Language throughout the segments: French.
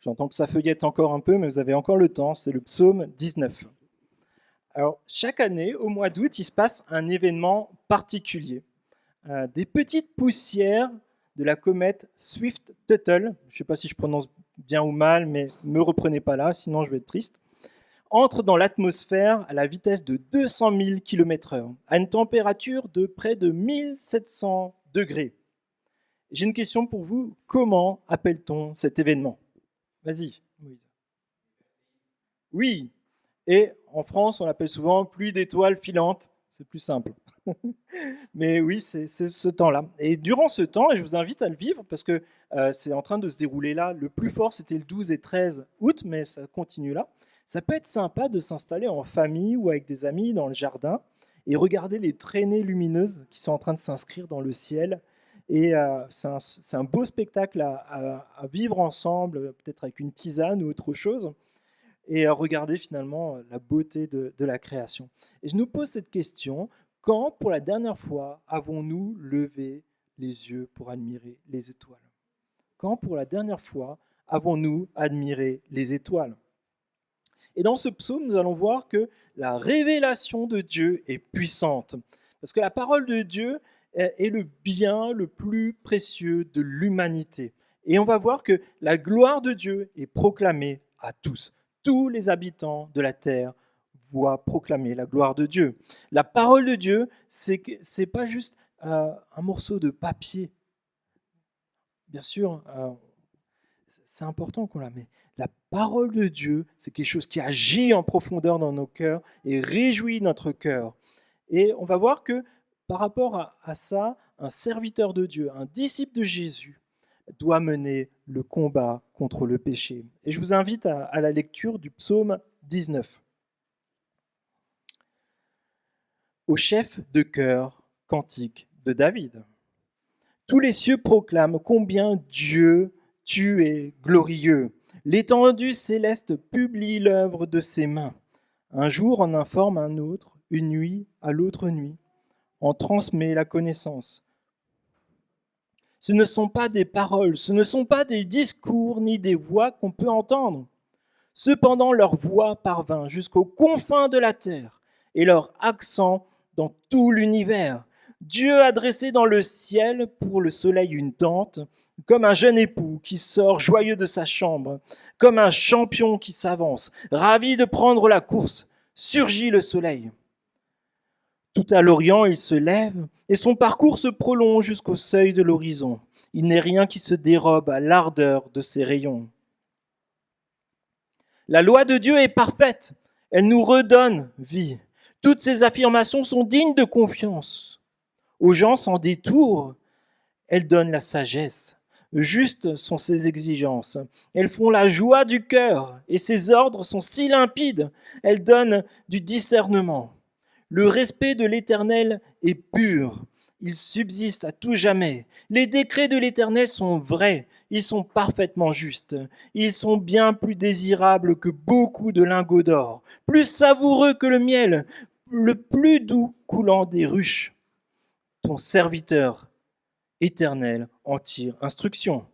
J'entends que ça feuillette encore un peu, mais vous avez encore le temps. C'est le psaume 19. Alors, chaque année, au mois d'août, il se passe un événement particulier. Des petites poussières de la comète Swift-Tuttle, je ne sais pas si je prononce bien ou mal, mais ne me reprenez pas là, sinon je vais être triste, entrent dans l'atmosphère à la vitesse de 200 000 km/h, à une température de près de 1700 degrés. J'ai une question pour vous. Comment appelle-t-on cet événement? Vas-y, Moïse. Oui, et en France, on l'appelle souvent pluie d'étoiles filantes. C'est plus simple. Mais oui, c'est ce temps-là. Et durant ce temps, et je vous invite à le vivre parce que c'est en train de se dérouler là, le plus fort c'était le 12 et 13 août, mais ça continue là. Ça peut être sympa de s'installer en famille ou avec des amis dans le jardin et regarder les traînées lumineuses qui sont en train de s'inscrire dans le ciel. Et c'est un beau spectacle à vivre ensemble, peut-être avec une tisane ou autre chose, et à regarder finalement la beauté de la création. Et je nous pose cette question, quand pour la dernière fois avons-nous levé les yeux pour admirer les étoiles? Quand pour la dernière fois avons-nous admiré les étoiles? Et dans ce psaume, nous allons voir que la révélation de Dieu est puissante, parce que la parole de Dieu est le bien le plus précieux de l'humanité. Et on va voir que la gloire de Dieu est proclamée à tous. Tous les habitants de la terre voient proclamer la gloire de Dieu. La parole de Dieu, c'est pas juste un morceau de papier. Bien sûr, c'est important qu'on la met. La parole de Dieu, c'est quelque chose qui agit en profondeur dans nos cœurs et réjouit notre cœur. Et on va voir que par rapport à ça, un serviteur de Dieu, un disciple de Jésus, doit mener le combat contre le péché. Et je vous invite à la lecture du psaume 19. Au chef de chœur, cantique de David. Tous les cieux proclament combien Dieu, tu es glorieux. L'étendue céleste publie l'œuvre de ses mains. Un jour en informe un autre, une nuit à l'autre nuit, en transmet la connaissance. Ce ne sont pas des paroles, ce ne sont pas des discours ni des voix qu'on peut entendre. Cependant, leur voix parvint jusqu'aux confins de la terre et leur accent dans tout l'univers. Dieu a dressé dans le ciel pour le soleil une tente, comme un jeune époux qui sort joyeux de sa chambre, comme un champion qui s'avance, ravi de prendre la course. Surgit le soleil. Tout à l'orient, il se lève et son parcours se prolonge jusqu'au seuil de l'horizon. Il n'est rien qui se dérobe à l'ardeur de ses rayons. La loi de Dieu est parfaite, elle nous redonne vie. Toutes ces affirmations sont dignes de confiance. Aux gens sans détour, elles donnent la sagesse. Justes sont ses exigences. Elles font la joie du cœur et ses ordres sont si limpides. Elles donnent du discernement. Le respect de l'Éternel est pur. Il subsiste à tout jamais. Les décrets de l'Éternel sont vrais. Ils sont parfaitement justes. Ils sont bien plus désirables que beaucoup de lingots d'or, plus savoureux que le miel, le plus doux coulant des ruches. Ton serviteur éternel en tire instruction.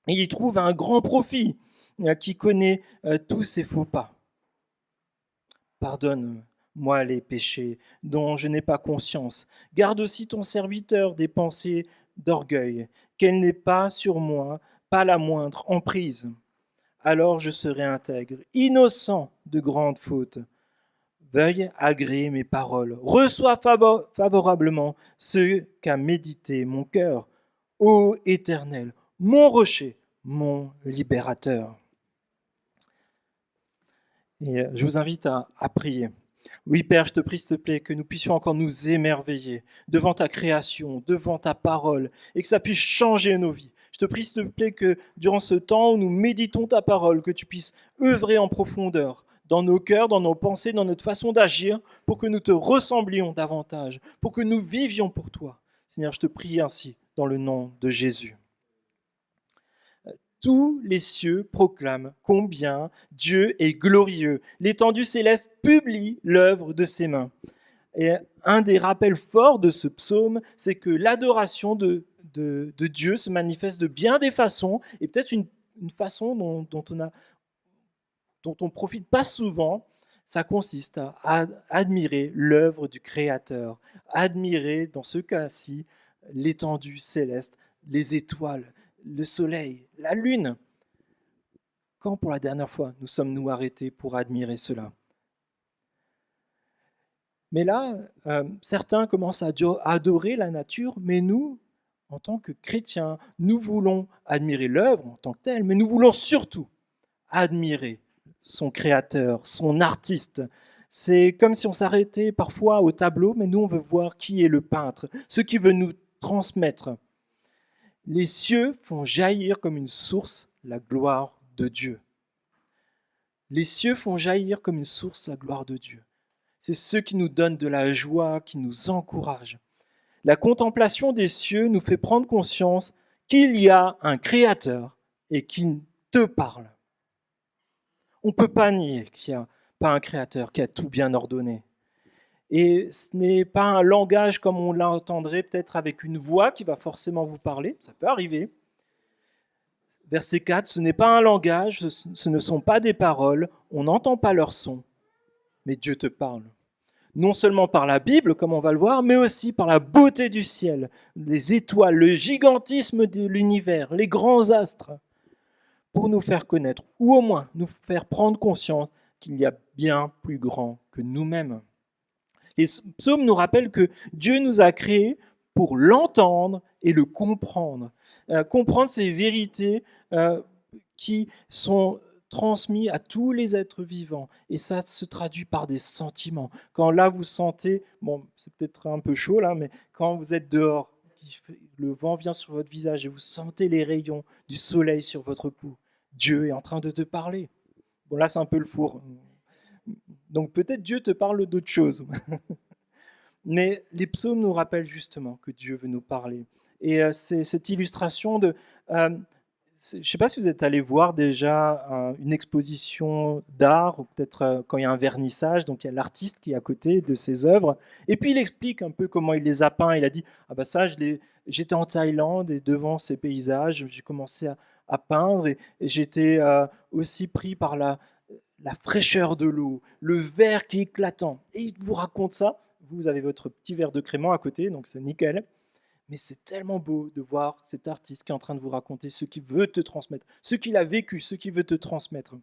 Il y trouve un grand profit qui connaît tous ses faux pas. Pardonne-moi les péchés dont je n'ai pas conscience. Garde aussi ton serviteur des pensées d'orgueil, qu'elle n'ait pas sur moi, pas la moindre emprise. Alors je serai intègre, innocent de grandes fautes. Veuille agréer mes paroles. Reçois favorablement ce qu'a médité mon cœur. Ô Éternel, mon rocher, mon libérateur. Et je vous invite à prier. Oui, Père, je te prie, s'il te plaît, que nous puissions encore nous émerveiller devant ta création, devant ta parole, et que ça puisse changer nos vies. Je te prie, s'il te plaît, que durant ce temps où nous méditons ta parole, que tu puisses œuvrer en profondeur dans nos cœurs, dans nos pensées, dans notre façon d'agir, pour que nous te ressemblions davantage, pour que nous vivions pour toi. Seigneur, je te prie ainsi, dans le nom de Jésus. Tous les cieux proclament combien Dieu est glorieux. L'étendue céleste publie l'œuvre de ses mains. Et un des rappels forts de ce psaume, c'est que l'adoration de Dieu se manifeste de bien des façons. Et peut-être une façon dont on ne profite pas souvent, ça consiste à admirer l'œuvre du Créateur, admirer, dans ce cas-ci, l'étendue céleste, les étoiles, le soleil, la lune. Quand pour la dernière fois nous sommes-nous arrêtés pour admirer cela? Mais là, certains commencent à adorer la nature, mais nous, en tant que chrétiens, nous voulons admirer l'œuvre en tant que telle, mais nous voulons surtout admirer son créateur, son artiste. C'est comme si on s'arrêtait parfois au tableau, mais nous, on veut voir qui est le peintre, ce qui veut nous transmettre. Les cieux font jaillir comme une source la gloire de Dieu. Les cieux font jaillir comme une source la gloire de Dieu. C'est ce qui nous donne de la joie, qui nous encourage. La contemplation des cieux nous fait prendre conscience qu'il y a un créateur et qu'il te parle. On ne peut pas nier qu'il n'y a pas un créateur qui a tout bien ordonné. Et ce n'est pas un langage comme on l'entendrait peut-être avec une voix qui va forcément vous parler, ça peut arriver. Verset 4, ce n'est pas un langage, ce ne sont pas des paroles, on n'entend pas leur son, mais Dieu te parle. Non seulement par la Bible, comme on va le voir, mais aussi par la beauté du ciel, les étoiles, le gigantisme de l'univers, les grands astres, pour nous faire connaître, ou au moins nous faire prendre conscience qu'il y a bien plus grand que nous-mêmes. Les psaumes nous rappellent que Dieu nous a créés pour l'entendre et le comprendre. Comprendre ces vérités qui sont transmises à tous les êtres vivants. Et ça se traduit par des sentiments. Quand là, vous sentez, bon, c'est peut-être un peu chaud là, mais quand vous êtes dehors, le vent vient sur votre visage et vous sentez les rayons du soleil sur votre peau, Dieu est en train de te parler. Bon, là, c'est un peu le four. Donc peut-être Dieu te parle d'autre chose. Mais les psaumes nous rappellent justement que Dieu veut nous parler. Et c'est cette illustration de... je ne sais pas si vous êtes allé voir déjà une exposition d'art, ou peut-être quand il y a un vernissage, donc il y a l'artiste qui est à côté de ses œuvres, et puis il explique un peu comment il les a peints. Il a dit, ah bah ça, j'étais en Thaïlande, et devant ces paysages, j'ai commencé à peindre, et j'étais aussi pris par la fraîcheur de l'eau, le verre qui est éclatant. Et il vous raconte ça. Vous avez votre petit verre de crément à côté, donc c'est nickel. Mais c'est tellement beau de voir cet artiste qui est en train de vous raconter ce qu'il veut te transmettre, ce qu'il a vécu, ce qu'il veut te transmettre.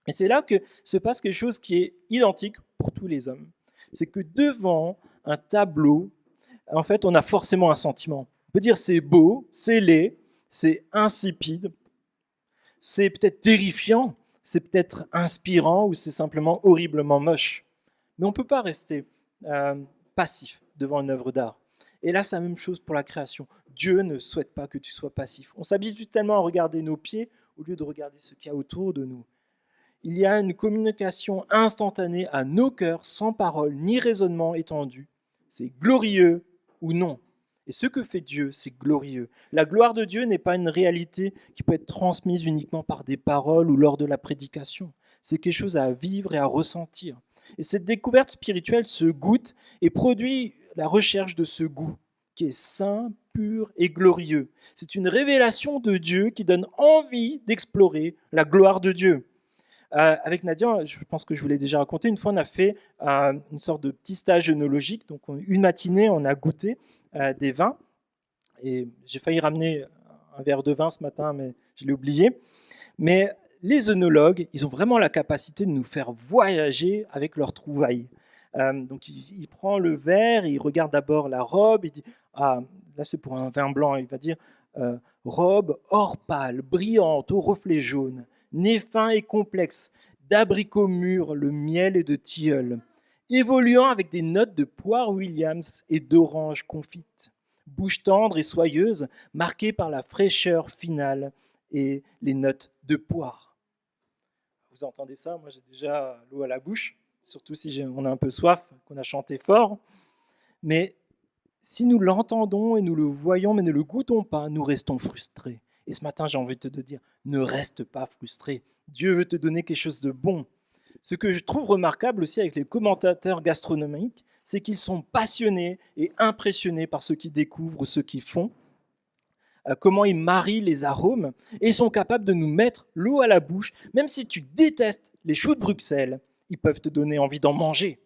Et c'est là que se passe quelque chose qui est identique pour tous les hommes. C'est que devant un tableau, en fait, on a forcément un sentiment. On peut dire c'est beau, c'est laid, c'est insipide, c'est peut-être terrifiant, c'est peut-être inspirant ou c'est simplement horriblement moche. Mais on ne peut pas rester passif devant une œuvre d'art. Et là, c'est la même chose pour la création. Dieu ne souhaite pas que tu sois passif. On s'habitue tellement à regarder nos pieds au lieu de regarder ce qu'il y a autour de nous. Il y a une communication instantanée à nos cœurs, sans parole ni raisonnement étendu. C'est glorieux ou non. Et ce que fait Dieu, c'est glorieux. La gloire de Dieu n'est pas une réalité qui peut être transmise uniquement par des paroles ou lors de la prédication. C'est quelque chose à vivre et à ressentir. Et cette découverte spirituelle se goûte et produit la recherche de ce goût qui est saint, pur et glorieux. C'est une révélation de Dieu qui donne envie d'explorer la gloire de Dieu. Avec Nadia, je pense que je vous l'ai déjà raconté, une fois on a fait une sorte de petit stage œnologique. Donc une matinée, on a goûté des vins. Et j'ai failli ramener un verre de vin ce matin, mais je l'ai oublié. Mais les œnologues, ils ont vraiment la capacité de nous faire voyager avec leurs trouvailles. Donc il prend le verre, il regarde d'abord la robe, il dit ah là c'est pour un vin blanc, il va dire robe or pâle, brillante au reflet jaune, nez fin et complexe, d'abricot mûr, le miel et de tilleul, évoluant avec des notes de poire Williams et d'orange confite, bouche tendre et soyeuse, marquée par la fraîcheur finale et les notes de poire. Vous entendez ça? Moi j'ai déjà l'eau à la bouche. Surtout si on a un peu soif, qu'on a chanté fort. Mais si nous l'entendons et nous le voyons, mais ne le goûtons pas, nous restons frustrés. Et ce matin, j'ai envie de te dire, ne reste pas frustré. Dieu veut te donner quelque chose de bon. Ce que je trouve remarquable aussi avec les commentateurs gastronomiques, c'est qu'ils sont passionnés et impressionnés par ce qu'ils découvrent, ce qu'ils font. comment ils marient les arômes, et ils sont capables de nous mettre l'eau à la bouche. Même si tu détestes les choux de Bruxelles, ils peuvent te donner envie d'en manger.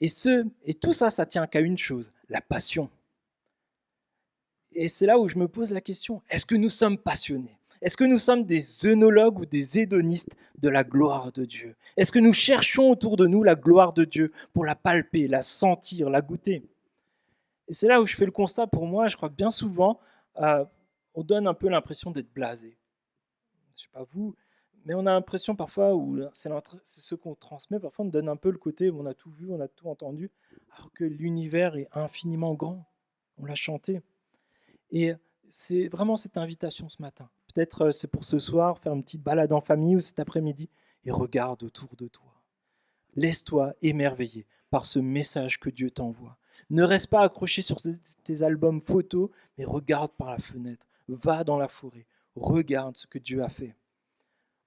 Et tout ça, ça tient qu'à une chose, la passion. Et c'est là où je me pose la question, est-ce que nous sommes passionnés? Est-ce que nous sommes des œnologues ou des hédonistes de la gloire de Dieu? Est-ce que nous cherchons autour de nous la gloire de Dieu pour la palper, la sentir, la goûter? Et c'est là où je fais le constat pour moi, je crois que bien souvent, on donne un peu l'impression d'être blasé. Je ne sais pas vous, mais on a l'impression parfois, ou c'est ce qu'on transmet, parfois on donne un peu le côté où on a tout vu, on a tout entendu, alors que l'univers est infiniment grand. On l'a chanté. Et c'est vraiment cette invitation ce matin. Peut-être c'est pour ce soir, faire une petite balade en famille ou cet après-midi, et regarde autour de toi. Laisse-toi émerveiller par ce message que Dieu t'envoie. Ne reste pas accroché sur tes albums photos, mais regarde par la fenêtre. Va dans la forêt. Regarde ce que Dieu a fait.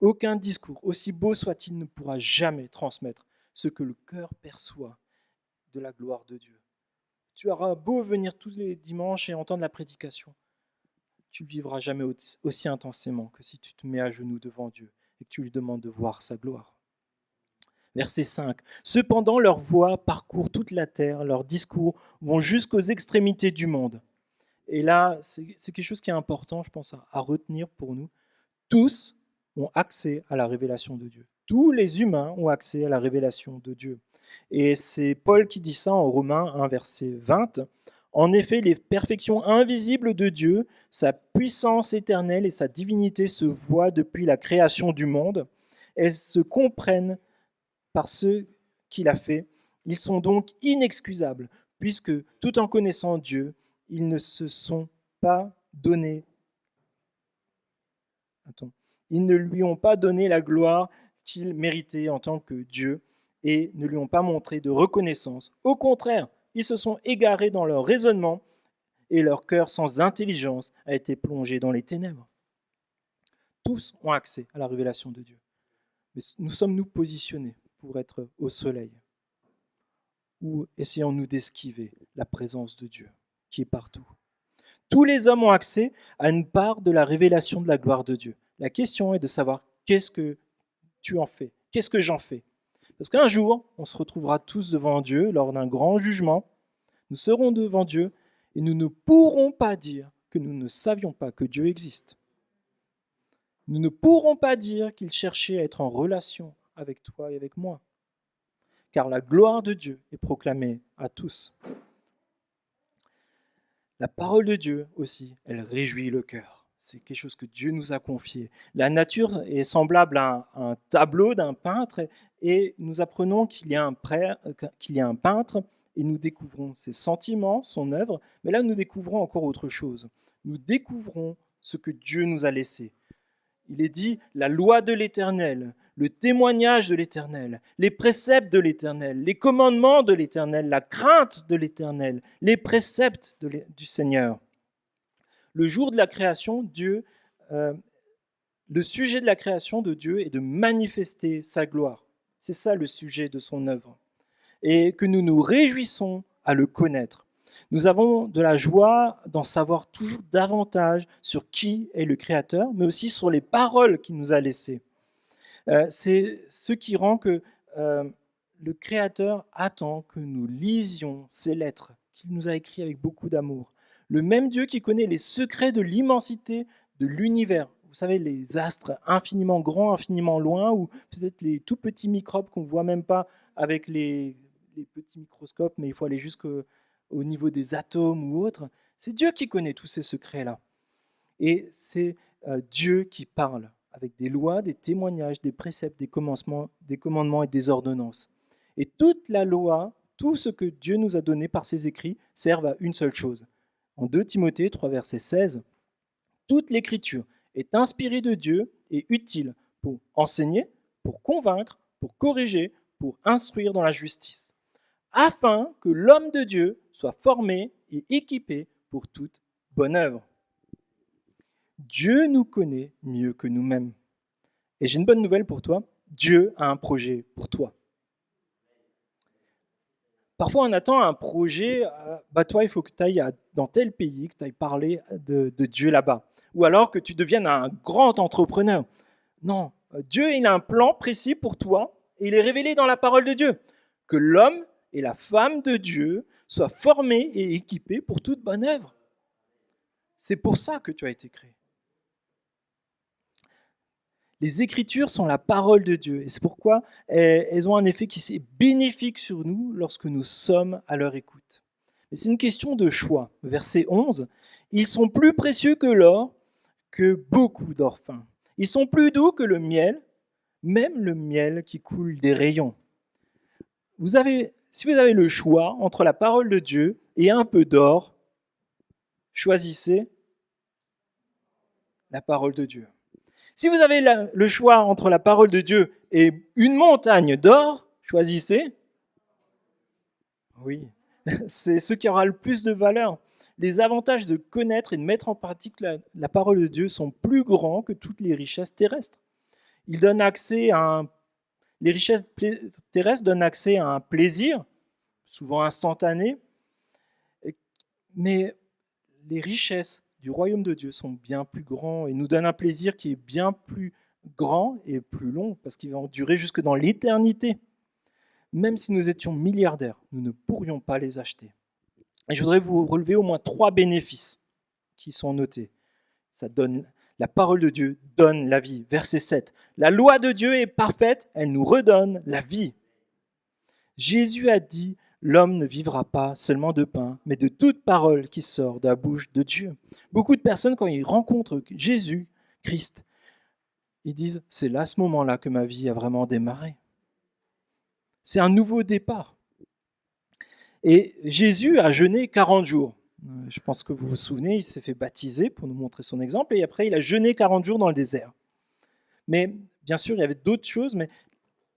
Aucun discours, aussi beau soit-il, ne pourra jamais transmettre ce que le cœur perçoit de la gloire de Dieu. Tu auras beau venir tous les dimanches et entendre la prédication. Tu ne vivras jamais aussi intensément que si tu te mets à genoux devant Dieu et que tu lui demandes de voir sa gloire. Verset 5. Cependant, leur voix parcourt toute la terre, leurs discours vont jusqu'aux extrémités du monde. Et là, c'est quelque chose qui est important, je pense, à retenir pour nous. Tous ont accès à la révélation de Dieu. Tous les humains ont accès à la révélation de Dieu. Et c'est Paul qui dit ça en Romains 1, verset 20. En effet, les perfections invisibles de Dieu, sa puissance éternelle et sa divinité se voient depuis la création du monde. Elles se comprennent par ceux qu'il a fait. Ils sont donc inexcusables, puisque tout en connaissant Dieu, ils ne se sont pas donné. Ils ne lui ont pas donné la gloire qu'il méritait en tant que Dieu et ne lui ont pas montré de reconnaissance. Au contraire, ils se sont égarés dans leur raisonnement et leur cœur sans intelligence a été plongé dans les ténèbres. Tous ont accès à la révélation de Dieu. Mais nous sommes-nous positionnés pour être au soleil? Ou essayons-nous d'esquiver la présence de Dieu qui est partout? Tous les hommes ont accès à une part de la révélation de la gloire de Dieu. La question est de savoir qu'est-ce que tu en fais, qu'est-ce que j'en fais. Parce qu'un jour, on se retrouvera tous devant Dieu lors d'un grand jugement. Nous serons devant Dieu et nous ne pourrons pas dire que nous ne savions pas que Dieu existe. Nous ne pourrons pas dire qu'il cherchait à être en relation avec toi et avec moi. Car la gloire de Dieu est proclamée à tous. La parole de Dieu aussi, elle réjouit le cœur. C'est quelque chose que Dieu nous a confié. La nature est semblable à un tableau d'un peintre et nous apprenons qu'il y a un peintre et nous découvrons ses sentiments, son œuvre, mais là nous découvrons encore autre chose. Nous découvrons ce que Dieu nous a laissé. Il est dit la loi de l'Éternel, le témoignage de l'Éternel, les préceptes de l'Éternel, les commandements de l'Éternel, la crainte de l'Éternel, les préceptes du Seigneur. Le jour de la création, le sujet de la création de Dieu est de manifester sa gloire. C'est ça le sujet de son œuvre. Et que nous nous réjouissons à le connaître. Nous avons de la joie d'en savoir toujours davantage sur qui est le Créateur, mais aussi sur les paroles qu'il nous a laissées. C'est ce qui rend que le Créateur attend que nous lisions ces lettres qu'il nous a écrites avec beaucoup d'amour. Le même Dieu qui connaît les secrets de l'immensité de l'univers. Vous savez, les astres infiniment grands, infiniment loin, ou peut-être les tout petits microbes qu'on ne voit même pas avec les petits microscopes, mais il faut aller jusqu'au niveau des atomes ou autres. C'est Dieu qui connaît tous ces secrets-là. Et c'est Dieu qui parle avec des lois, des témoignages, des préceptes, des commandements et des ordonnances. Et toute la loi, tout ce que Dieu nous a donné par ses écrits, servent à une seule chose. En 2 Timothée 3, verset 16, toute l'écriture est inspirée de Dieu et utile pour enseigner, pour convaincre, pour corriger, pour instruire dans la justice, afin que l'homme de Dieu soit formé et équipé pour toute bonne œuvre. Dieu nous connaît mieux que nous-mêmes. Et j'ai une bonne nouvelle pour toi, Dieu a un projet pour toi. Parfois, on attend un projet, bah toi, il faut que tu ailles dans tel pays, que tu ailles parler de Dieu là-bas. Ou alors que tu deviennes un grand entrepreneur. Non, Dieu, il a un plan précis pour toi et il est révélé dans la parole de Dieu. Que l'homme et la femme de Dieu soient formés et équipés pour toute bonne œuvre. C'est pour ça que tu as été créé. Les Écritures sont la parole de Dieu et c'est pourquoi elles ont un effet qui est bénéfique sur nous lorsque nous sommes à leur écoute. Mais c'est une question de choix. Verset 11, ils sont plus précieux que l'or, que beaucoup d'or fin. Ils sont plus doux que le miel, même le miel qui coule des rayons. Si vous avez le choix entre la parole de Dieu et un peu d'or, choisissez la parole de Dieu. Si vous avez le choix entre la parole de Dieu et une montagne d'or, choisissez. Oui, c'est ce qui aura le plus de valeur. Les avantages de connaître et de mettre en pratique la parole de Dieu sont plus grands que toutes les richesses terrestres. Ils donnent accès à les richesses terrestres donnent accès à un plaisir, souvent instantané, mais les richesses du royaume de Dieu sont bien plus grands et nous donnent un plaisir qui est bien plus grand et plus long parce qu'il va en durer jusque dans l'éternité. Même si nous étions milliardaires, nous ne pourrions pas les acheter. Et je voudrais vous relever au moins 3 bénéfices qui sont notés. La parole de Dieu donne la vie. Verset 7. La loi de Dieu est parfaite, elle nous redonne la vie. Jésus a dit, l'homme ne vivra pas seulement de pain, mais de toute parole qui sort de la bouche de Dieu. Beaucoup de personnes, quand ils rencontrent Jésus, Christ, ils disent, c'est là, à ce moment-là, que ma vie a vraiment démarré. C'est un nouveau départ. Et Jésus a jeûné 40 jours. Je pense que vous vous souvenez, il s'est fait baptiser pour nous montrer son exemple, et après il a jeûné 40 jours dans le désert. Mais bien sûr, il y avait d'autres choses, mais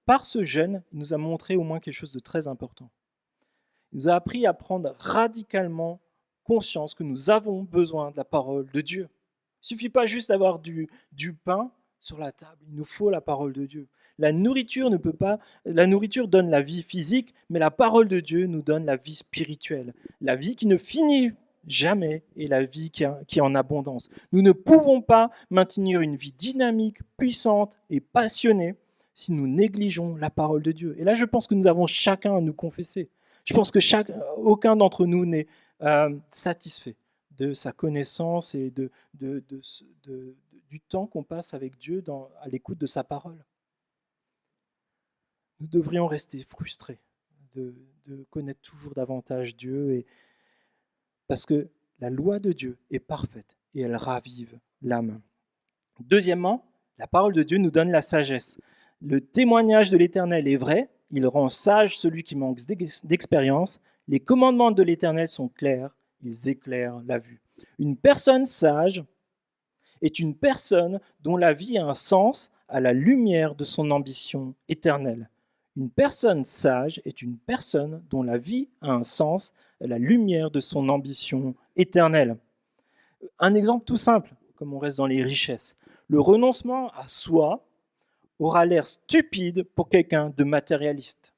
par ce jeûne, il nous a montré au moins quelque chose de très important. Il nous a appris à prendre radicalement conscience que nous avons besoin de la parole de Dieu. Il ne suffit pas juste d'avoir du pain sur la table, il nous faut la parole de Dieu. La nourriture donne la vie physique, mais la parole de Dieu nous donne la vie spirituelle, la vie qui ne finit jamais et la vie qui est en abondance. Nous ne pouvons pas maintenir une vie dynamique, puissante et passionnée si nous négligeons la parole de Dieu. Et là, je pense que nous avons chacun à nous confesser. Je pense que aucun d'entre nous n'est satisfait de sa connaissance et du temps qu'on passe avec Dieu à l'écoute de sa parole. Nous devrions rester frustrés de connaître toujours davantage Dieu, parce que la loi de Dieu est parfaite et elle ravive l'âme. Deuxièmement, la parole de Dieu nous donne la sagesse. Le témoignage de l'Éternel est vrai, il rend sage celui qui manque d'expérience. Les commandements de l'Éternel sont clairs, ils éclairent la vue. Une personne sage est une personne dont la vie a un sens à la lumière de son ambition éternelle. Une personne sage est une personne dont la vie a un sens à la lumière de son ambition éternelle. Un exemple tout simple, comme on reste dans les richesses. Le renoncement à soi aura l'air stupide pour quelqu'un de matérialiste.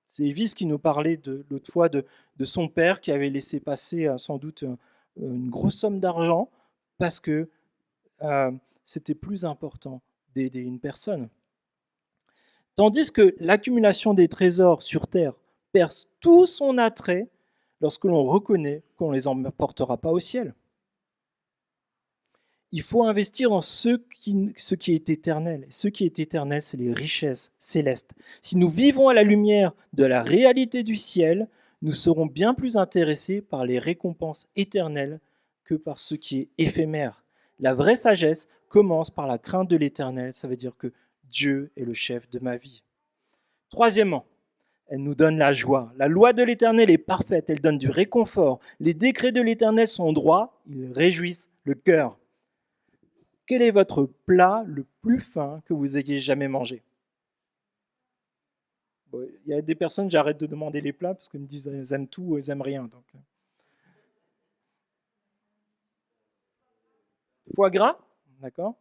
C'est Évis qui nous parlait l'autre fois de son père qui avait laissé passer sans doute une grosse somme d'argent parce que c'était plus important d'aider une personne. Tandis que l'accumulation des trésors sur terre perce tout son attrait lorsque l'on reconnaît qu'on ne les emportera pas au ciel. Il faut investir en ce qui est éternel. Ce qui est éternel, c'est les richesses célestes. Si nous vivons à la lumière de la réalité du ciel, nous serons bien plus intéressés par les récompenses éternelles que par ce qui est éphémère. La vraie sagesse commence par la crainte de l'éternel. Ça veut dire que Dieu est le chef de ma vie. Troisièmement, elle nous donne la joie. La loi de l'Éternel est parfaite, elle donne du réconfort. Les décrets de l'Éternel sont droits, ils réjouissent le cœur. Quel est votre plat le plus fin que vous ayez jamais mangé? Bon, il y a des personnes, j'arrête de demander les plats parce qu'elles me disent qu'elles aiment tout ou elles aiment rien. Donc. Foie gras, d'accord?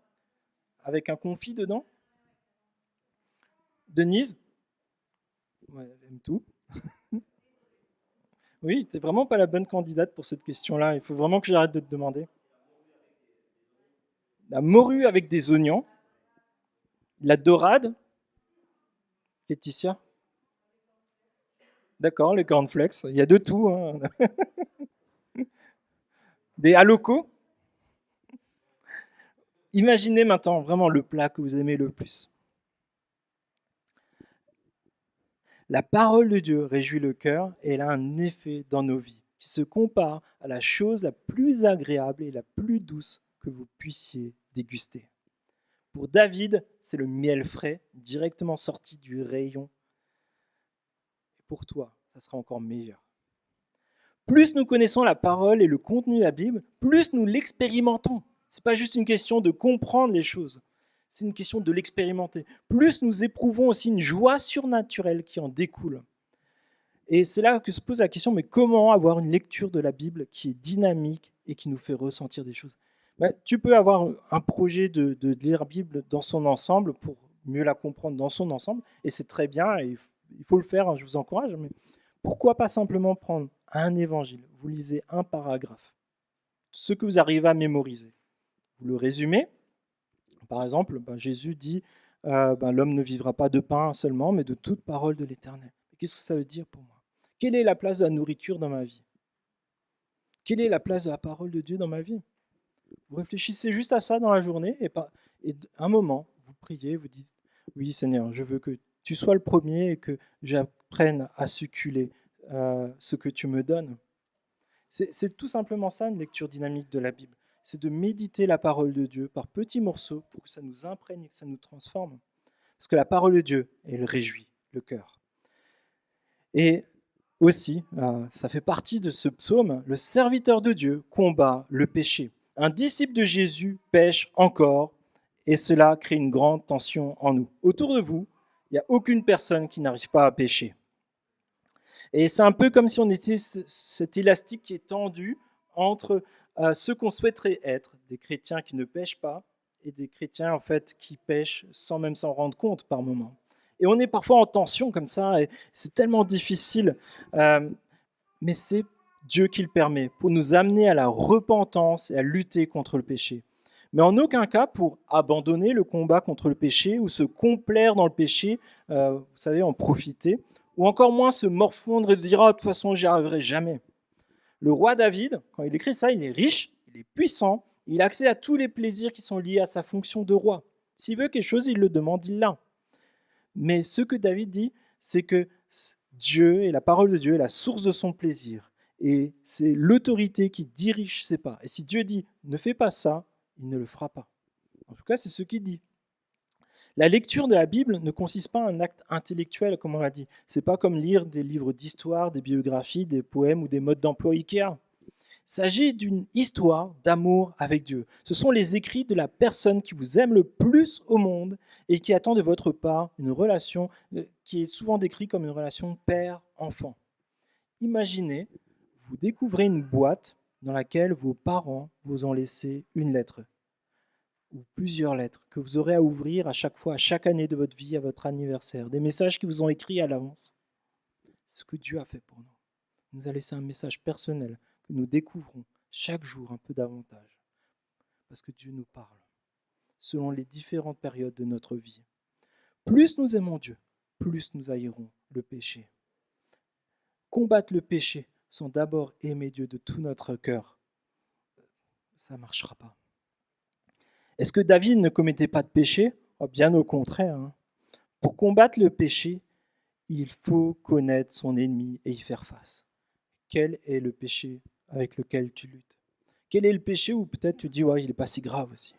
Avec un confit dedans. Denise, ouais, elle aime tout. Oui, tu vraiment pas la bonne candidate pour cette question-là. Il faut vraiment que j'arrête de te demander. La morue avec des oignons, la dorade, Laetitia. D'accord, les cornflakes, il y a de tout, hein. Des haloco. Imaginez maintenant vraiment le plat que vous aimez le plus. La parole de Dieu réjouit le cœur et elle a un effet dans nos vies qui se compare à la chose la plus agréable et la plus douce que vous puissiez déguster. Pour David, c'est le miel frais directement sorti du rayon. Et pour toi, ça sera encore meilleur. Plus nous connaissons la parole et le contenu de la Bible, plus nous l'expérimentons. Ce n'est pas juste une question de comprendre les choses, c'est une question de l'expérimenter. Plus nous éprouvons aussi une joie surnaturelle qui en découle. Et c'est là que se pose la question, mais comment avoir une lecture de la Bible qui est dynamique et qui nous fait ressentir des choses? Tu peux avoir un projet de lire la Bible dans son ensemble pour mieux la comprendre dans son ensemble, et c'est très bien, et il faut le faire, hein, je vous encourage, mais pourquoi pas simplement prendre un évangile, vous lisez un paragraphe, ce que vous arrivez à mémoriser, vous le résumez. Par exemple, Jésus dit l'homme ne vivra pas de pain seulement, mais de toute parole de l'Éternel. Qu'est-ce que ça veut dire pour moi? Quelle est la place de la nourriture dans ma vie? Quelle est la place de la parole de Dieu dans ma vie? Vous réfléchissez juste à ça dans la journée et un moment, vous priez, vous dites, oui Seigneur, je veux que tu sois le premier et que j'apprenne à succuler ce que tu me donnes. C'est tout simplement ça, une lecture dynamique de la Bible. C'est de méditer la parole de Dieu par petits morceaux pour que ça nous imprègne et que ça nous transforme. Parce que la parole de Dieu, elle réjouit le cœur. Et aussi, ça fait partie de ce psaume, le serviteur de Dieu combat le péché. Un disciple de Jésus pêche encore et cela crée une grande tension en nous. Autour de vous, il n'y a aucune personne qui n'arrive pas à pécher. Et c'est un peu comme si on était cet élastique qui est tendu entre ceux qu'on souhaiterait être, des chrétiens qui ne pêchent pas, et des chrétiens en fait qui pêchent sans même s'en rendre compte par moment. Et on est parfois en tension comme ça, et c'est tellement difficile, mais c'est Dieu qui le permet, pour nous amener à la repentance et à lutter contre le péché. Mais en aucun cas pour abandonner le combat contre le péché ou se complaire dans le péché, vous savez, en profiter, ou encore moins se morfondre et dire « Ah, de toute façon, j'y arriverai jamais ». Le roi David, quand il écrit ça, il est riche, il est puissant, il a accès à tous les plaisirs qui sont liés à sa fonction de roi. S'il veut quelque chose, il le demande, il l'a. Mais ce que David dit, c'est que Dieu et la parole de Dieu est la source de son plaisir. Et c'est l'autorité qui dirige ses pas. Et si Dieu dit « ne fais pas ça », il ne le fera pas. En tout cas, c'est ce qu'il dit. La lecture de la Bible ne consiste pas en un acte intellectuel, comme on l'a dit. Ce n'est pas comme lire des livres d'histoire, des biographies, des poèmes ou des modes d'emploi Ikea. Il s'agit d'une histoire d'amour avec Dieu. Ce sont les écrits de la personne qui vous aime le plus au monde et qui attend de votre part une relation qui est souvent décrite comme une relation père-enfant. Imaginez, vous découvrez une boîte dans laquelle vos parents vous ont laissé une lettre ou plusieurs lettres que vous aurez à ouvrir à chaque fois, à chaque année de votre vie, à votre anniversaire, des messages qui vous ont écrits à l'avance. Ce que Dieu a fait pour nous. Il nous a laissé un message personnel que nous découvrons chaque jour un peu davantage. Parce que Dieu nous parle selon les différentes périodes de notre vie. Plus nous aimons Dieu, plus nous haïrons le péché. Combattre le péché sans d'abord aimer Dieu de tout notre cœur, ça ne marchera pas. Est-ce que David ne commettait pas de péché? Oh, bien au contraire. Hein. Pour combattre le péché, il faut connaître son ennemi et y faire face. Quel est le péché avec lequel tu luttes? Quel est le péché où peut-être tu dis ouais, il n'est pas si grave aussi?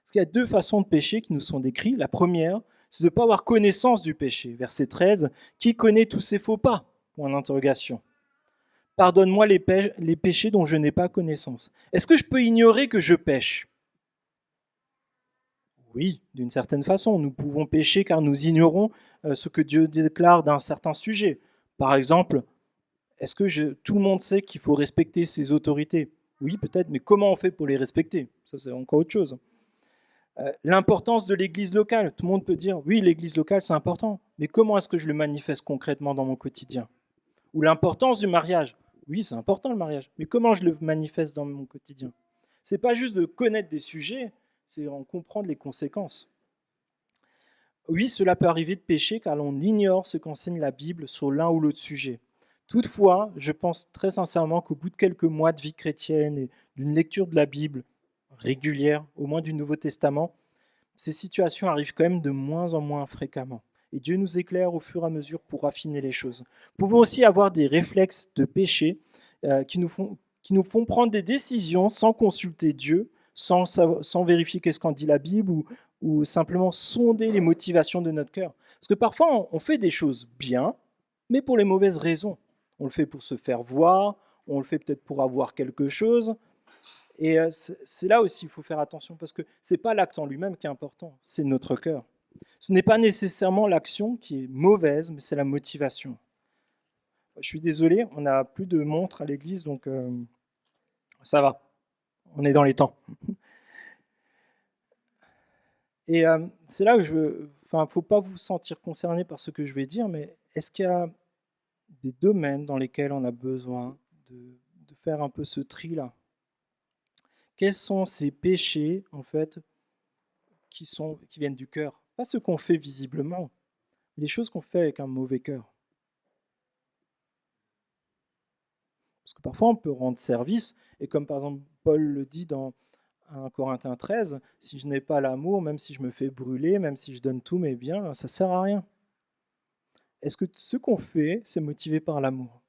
Parce qu'il y a deux façons de pécher qui nous sont décrites. La première, c'est de ne pas avoir connaissance du péché. Verset 13, qui connaît tous ses faux pas? Point d'interrogation. Pardonne-moi les péchés dont je n'ai pas connaissance. Est-ce que je peux ignorer que je pêche? Oui, d'une certaine façon. Nous pouvons pécher car nous ignorons ce que Dieu déclare d'un certain sujet. Par exemple, est-ce que tout le monde sait qu'il faut respecter ses autorités? Oui, peut-être, mais comment on fait pour les respecter? Ça, c'est encore autre chose. L'importance de l'église locale. Tout le monde peut dire, oui, l'église locale, c'est important. Mais comment est-ce que je le manifeste concrètement dans mon quotidien? Ou l'importance du mariage. Oui, c'est important le mariage, mais comment je le manifeste dans mon quotidien? C'est pas juste de connaître des sujets, c'est en comprendre les conséquences. Oui, cela peut arriver de pécher car l'on ignore ce qu'enseigne la Bible sur l'un ou l'autre sujet. Toutefois, je pense très sincèrement qu'au bout de quelques mois de vie chrétienne et d'une lecture de la Bible régulière, au moins du Nouveau Testament, ces situations arrivent quand même de moins en moins fréquemment. Et Dieu nous éclaire au fur et à mesure pour affiner les choses. Nous pouvons aussi avoir des réflexes de péché qui nous font prendre des décisions sans consulter Dieu, sans vérifier qu'est-ce qu'en dit la Bible ou simplement sonder les motivations de notre cœur. Parce que parfois, on fait des choses bien, mais pour les mauvaises raisons. On le fait pour se faire voir, on le fait peut-être pour avoir quelque chose. Et c'est là aussi qu'il faut faire attention, parce que ce n'est pas l'acte en lui-même qui est important, c'est notre cœur. Ce n'est pas nécessairement l'action qui est mauvaise, mais c'est la motivation. Je suis désolé, on n'a plus de montre à l'église, donc ça va, on est dans les temps. Et c'est là où enfin, faut pas vous sentir concerné par ce que je vais dire, mais est-ce qu'il y a des domaines dans lesquels on a besoin de faire un peu ce tri-là? Quels sont ces péchés, en fait, qui viennent du cœur? Pas ce qu'on fait visiblement, les choses qu'on fait avec un mauvais cœur. Parce que parfois, on peut rendre service, et comme par exemple Paul le dit dans 1 Corinthiens 13, si je n'ai pas l'amour, même si je me fais brûler, même si je donne tous mes biens, ça ne sert à rien. Est-ce que ce qu'on fait, c'est motivé par l'amour?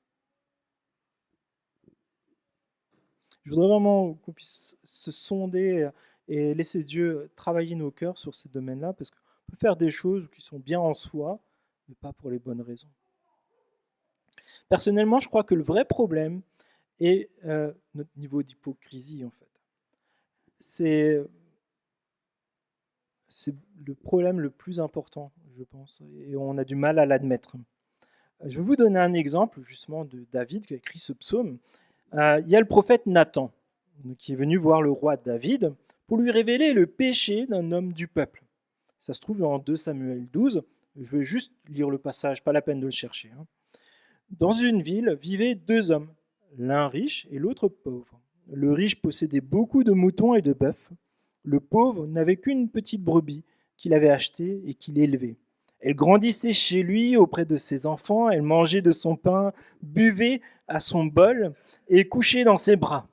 Je voudrais vraiment qu'on puisse se sonder et laisser Dieu travailler nos cœurs sur ces domaines-là, parce qu'on peut faire des choses qui sont bien en soi, mais pas pour les bonnes raisons. Personnellement, je crois que le vrai problème est notre niveau d'hypocrisie, en fait. C'est le problème le plus important, je pense, et on a du mal à l'admettre. Je vais vous donner un exemple, justement, de David qui a écrit ce psaume. Il y a le prophète Nathan, qui est venu voir le roi David pour lui révéler le péché d'un homme du peuple. Ça se trouve en 2 Samuel 12. Je vais juste lire le passage, pas la peine de le chercher. Dans une ville vivaient 2 hommes, l'un riche et l'autre pauvre. Le riche possédait beaucoup de moutons et de bœufs. Le pauvre n'avait qu'une petite brebis qu'il avait achetée et qu'il élevait. Elle grandissait chez lui auprès de ses enfants, elle mangeait de son pain, buvait à son bol et couchait dans ses bras.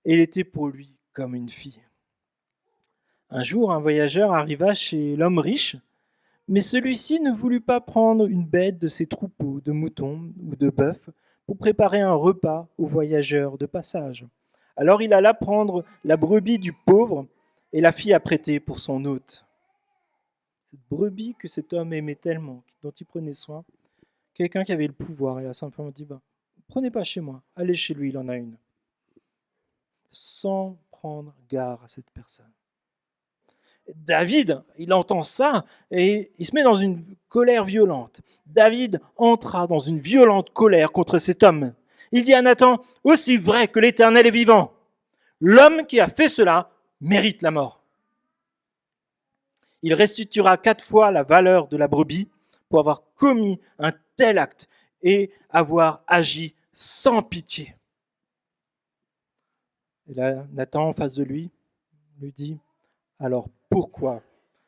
Elle était pour lui comme une fille. Un jour, un voyageur arriva chez l'homme riche, mais celui-ci ne voulut pas prendre une bête de ses troupeaux de moutons ou de bœufs pour préparer un repas aux voyageurs de passage. Alors il alla prendre la brebis du pauvre et la fit apprêter pour son hôte. Cette brebis que cet homme aimait tellement, dont il prenait soin, quelqu'un qui avait le pouvoir, il a simplement dit, prenez pas chez moi, allez chez lui, il en a une. Sans prendre garde à cette personne. David, il entend ça et il se met dans une colère violente. David entra dans une violente colère contre cet homme. Il dit à Nathan, aussi vrai que l'Éternel est vivant, l'homme qui a fait cela mérite la mort. Il restituera 4 fois la valeur de la brebis pour avoir commis un tel acte et avoir agi sans pitié. Et là, Nathan, en face de lui dit, alors pourquoi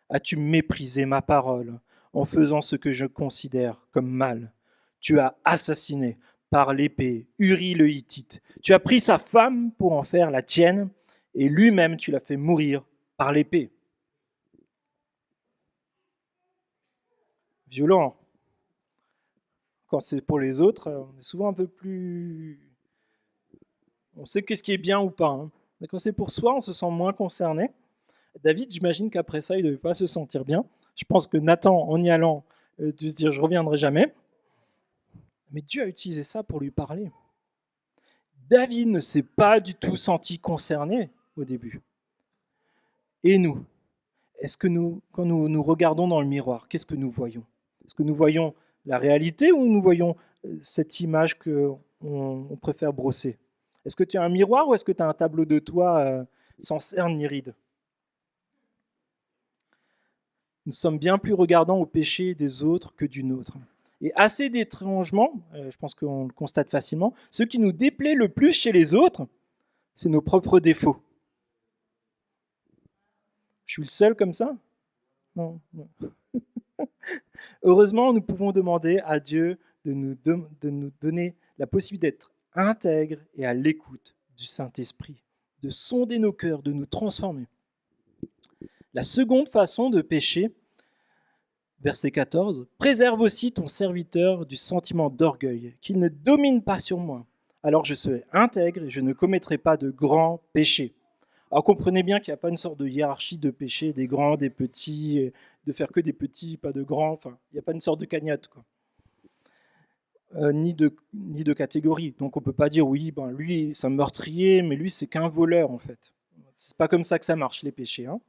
as-tu méprisé ma parole en faisant ce que je considère comme mal? Tu as assassiné par l'épée Uri le Hittite. Tu as pris sa femme pour en faire la tienne et lui-même tu l'as fait mourir par l'épée. Violent. Quand c'est pour les autres, on est souvent un peu plus... On sait qu'est-ce qui est bien ou pas. Hein. Mais quand c'est pour soi, on se sent moins concerné. David, j'imagine qu'après ça, il ne devait pas se sentir bien. Je pense que Nathan, en y allant, a dû se dire « je ne reviendrai jamais ». Mais Dieu a utilisé ça pour lui parler. David ne s'est pas du tout senti concerné au début. Et nous, est-ce que quand nous regardons dans le miroir, qu'est-ce que nous voyons? Est-ce que nous voyons la réalité ou nous voyons cette image qu'on préfère brosser? Est-ce que tu as un miroir ou est-ce que tu as un tableau de toi sans cerne ni ride? Nous sommes bien plus regardants au péché des autres que du nôtre. Et assez d'étrangement, je pense qu'on le constate facilement, ce qui nous déplaît le plus chez les autres, c'est nos propres défauts. Je suis le seul comme ça? Non, non. Heureusement, nous pouvons demander à Dieu de nous donner la possibilité d'être intègres et à l'écoute du Saint-Esprit, de sonder nos cœurs, de nous transformer. La seconde façon de pécher, verset 14, préserve aussi ton serviteur du sentiment d'orgueil, qu'il ne domine pas sur moi. Alors je serai intègre et je ne commettrai pas de grands péchés. Alors comprenez bien qu'il n'y a pas une sorte de hiérarchie de péchés, des grands, des petits, de faire que des petits, pas de grands. Enfin, il n'y a pas une sorte de cagnotte, quoi. Ni de catégorie. Donc on ne peut pas dire oui, ben lui c'est un meurtrier, mais lui c'est qu'un voleur en fait. C'est pas comme ça que ça marche les péchés. Hein.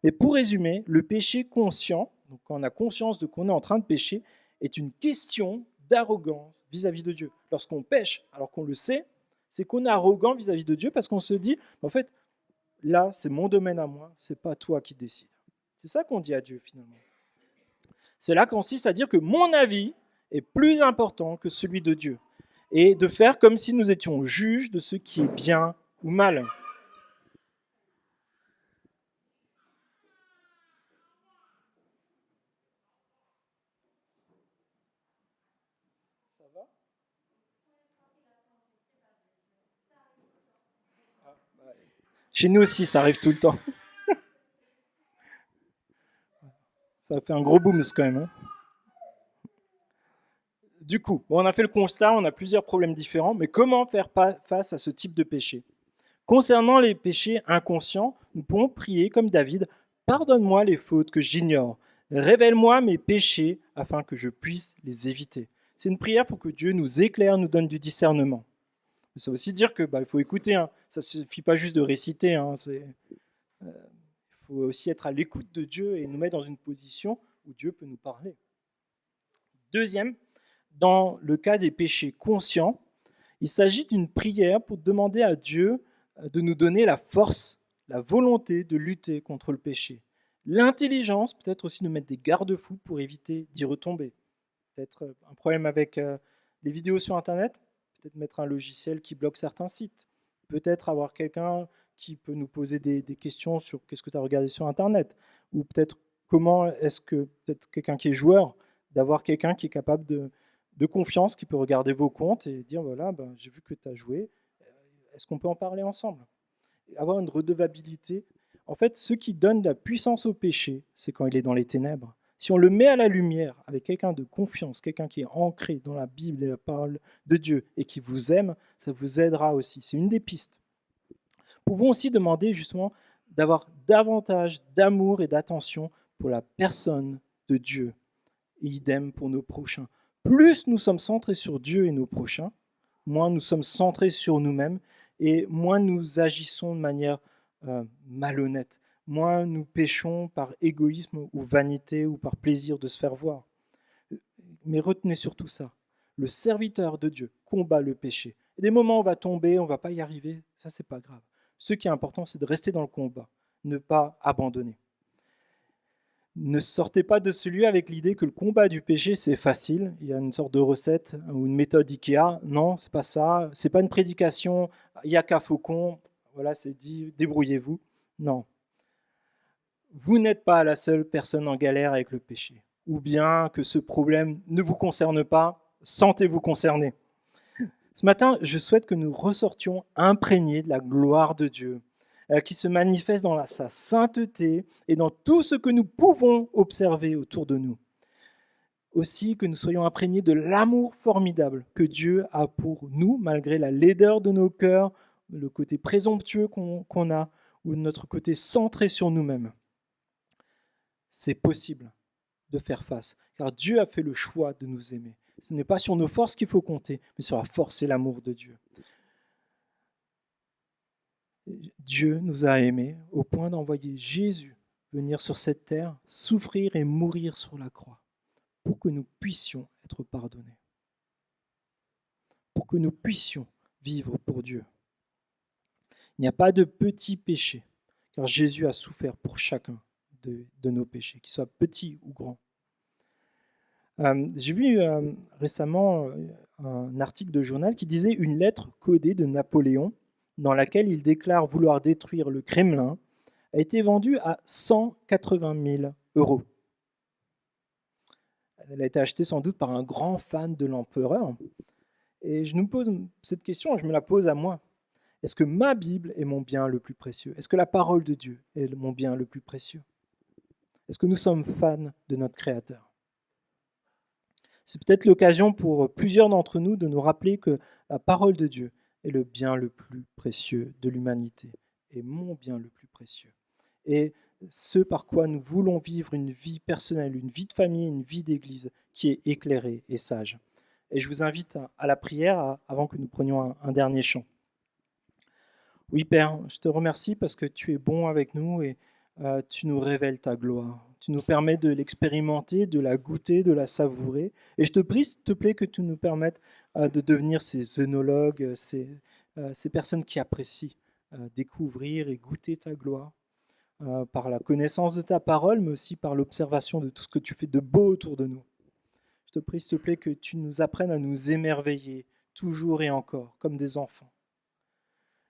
Mais pour résumer, le péché conscient, donc quand on a conscience de qu'on est en train de pécher, est une question d'arrogance vis-à-vis de Dieu. Lorsqu'on pêche, alors qu'on le sait, c'est qu'on est arrogant vis-à-vis de Dieu parce qu'on se dit, en fait, là, c'est mon domaine à moi, c'est pas toi qui décides. C'est ça qu'on dit à Dieu finalement. Cela consiste à dire que mon avis est plus important que celui de Dieu et de faire comme si nous étions juges de ce qui est bien ou mal. Ça va? Chez nous aussi, ça arrive tout le temps. Ça fait un gros boom quand même. Hein. Du coup, bon, on a fait le constat, on a plusieurs problèmes différents, mais comment faire face à ce type de péché? Concernant les péchés inconscients, nous pouvons prier comme David, pardonne-moi les fautes que j'ignore, révèle-moi mes péchés afin que je puisse les éviter. C'est une prière pour que Dieu nous éclaire, nous donne du discernement. Mais ça veut aussi dire que il faut écouter, hein. Ça ne suffit pas juste de réciter, hein. Il faut aussi être à l'écoute de Dieu et nous mettre dans une position où Dieu peut nous parler. Deuxième, dans le cas des péchés conscients, il s'agit d'une prière pour demander à Dieu de nous donner la force, la volonté de lutter contre le péché. L'intelligence, peut-être aussi de mettre des garde-fous pour éviter d'y retomber. Peut-être un problème avec les vidéos sur Internet, peut-être mettre un logiciel qui bloque certains sites. Peut-être avoir quelqu'un qui peut nous poser des questions sur qu'est-ce que tu as regardé sur Internet. Ou peut-être comment est-ce que, peut-être quelqu'un qui est joueur, d'avoir quelqu'un qui est capable de confiance, qui peut regarder vos comptes et dire voilà, j'ai vu que tu as joué, est-ce qu'on peut en parler ensemble? Avoir une redevabilité. En fait, ce qui donne la puissance au péché, c'est quand il est dans les ténèbres. Si on le met à la lumière avec quelqu'un de confiance, quelqu'un qui est ancré dans la Bible et la parole de Dieu et qui vous aime, ça vous aidera aussi. C'est une des pistes. Nous pouvons aussi demander justement d'avoir davantage d'amour et d'attention pour la personne de Dieu. Et idem pour nos prochains. Plus nous sommes centrés sur Dieu et nos prochains, moins nous sommes centrés sur nous-mêmes et moins nous agissons de manière malhonnête, moins nous péchons par égoïsme ou vanité ou par plaisir de se faire voir. Mais retenez surtout ça, le serviteur de Dieu combat le péché. Et des moments où on va tomber, on ne va pas y arriver, ça c'est pas grave. Ce qui est important, c'est de rester dans le combat, ne pas abandonner. Ne sortez pas de ce lieu avec l'idée que le combat du péché, c'est facile. Il y a une sorte de recette ou une méthode Ikea. Non, c'est pas ça. C'est pas une prédication. Il n'y a qu'à faucon. Voilà, c'est dit, débrouillez-vous. Non. Vous n'êtes pas la seule personne en galère avec le péché. Ou bien que ce problème ne vous concerne pas, sentez-vous concerné. Ce matin, je souhaite que nous ressortions imprégnés de la gloire de Dieu, qui se manifeste dans sa sainteté et dans tout ce que nous pouvons observer autour de nous. Aussi que nous soyons imprégnés de l'amour formidable que Dieu a pour nous, malgré la laideur de nos cœurs, le côté présomptueux qu'on a, ou notre côté centré sur nous-mêmes. C'est possible de faire face, car Dieu a fait le choix de nous aimer. Ce n'est pas sur nos forces qu'il faut compter, mais sur la force et l'amour de Dieu. Dieu nous a aimés au point d'envoyer Jésus venir sur cette terre, souffrir et mourir sur la croix, pour que nous puissions être pardonnés, pour que nous puissions vivre pour Dieu. Il n'y a pas de petits péchés, car Jésus a souffert pour chacun de nos péchés, qu'ils soient petits ou grands. J'ai vu récemment un article de journal qui disait une lettre codée de Napoléon dans laquelle il déclare vouloir détruire le Kremlin a été vendue à 180 000 euros. Elle a été achetée sans doute par un grand fan de l'empereur. Et je nous pose cette question, je me la pose à moi. Est-ce que ma Bible est mon bien le plus précieux? Est-ce que la parole de Dieu est mon bien le plus précieux? Est-ce que nous sommes fans de notre Créateur? C'est peut-être l'occasion pour plusieurs d'entre nous de nous rappeler que la parole de Dieu est le bien le plus précieux de l'humanité, et mon bien le plus précieux. Et ce par quoi nous voulons vivre une vie personnelle, une vie de famille, une vie d'église qui est éclairée et sage. Et je vous invite à la prière avant que nous prenions un dernier chant. Oui, Père, je te remercie parce que tu es bon avec nous et tu nous révèles ta gloire. Tu nous permets de l'expérimenter, de la goûter, de la savourer. Et je te prie, s'il te plaît, que tu nous permettes de devenir ces œnologues, ces personnes qui apprécient découvrir et goûter ta gloire par la connaissance de ta parole, mais aussi par l'observation de tout ce que tu fais de beau autour de nous. Je te prie, s'il te plaît, que tu nous apprennes à nous émerveiller toujours et encore, comme des enfants.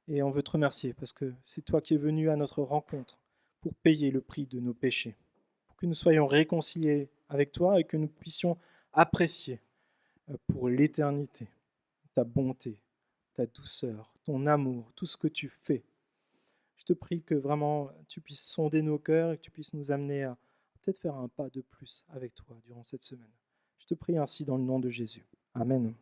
Et on veut te remercier parce que c'est toi qui es venu à notre rencontre pour payer le prix de nos péchés, pour que nous soyons réconciliés avec toi et que nous puissions apprécier pour l'éternité ta bonté, ta douceur, ton amour, tout ce que tu fais. Je te prie que vraiment tu puisses sonder nos cœurs et que tu puisses nous amener à peut-être faire un pas de plus avec toi durant cette semaine. Je te prie ainsi dans le nom de Jésus. Amen.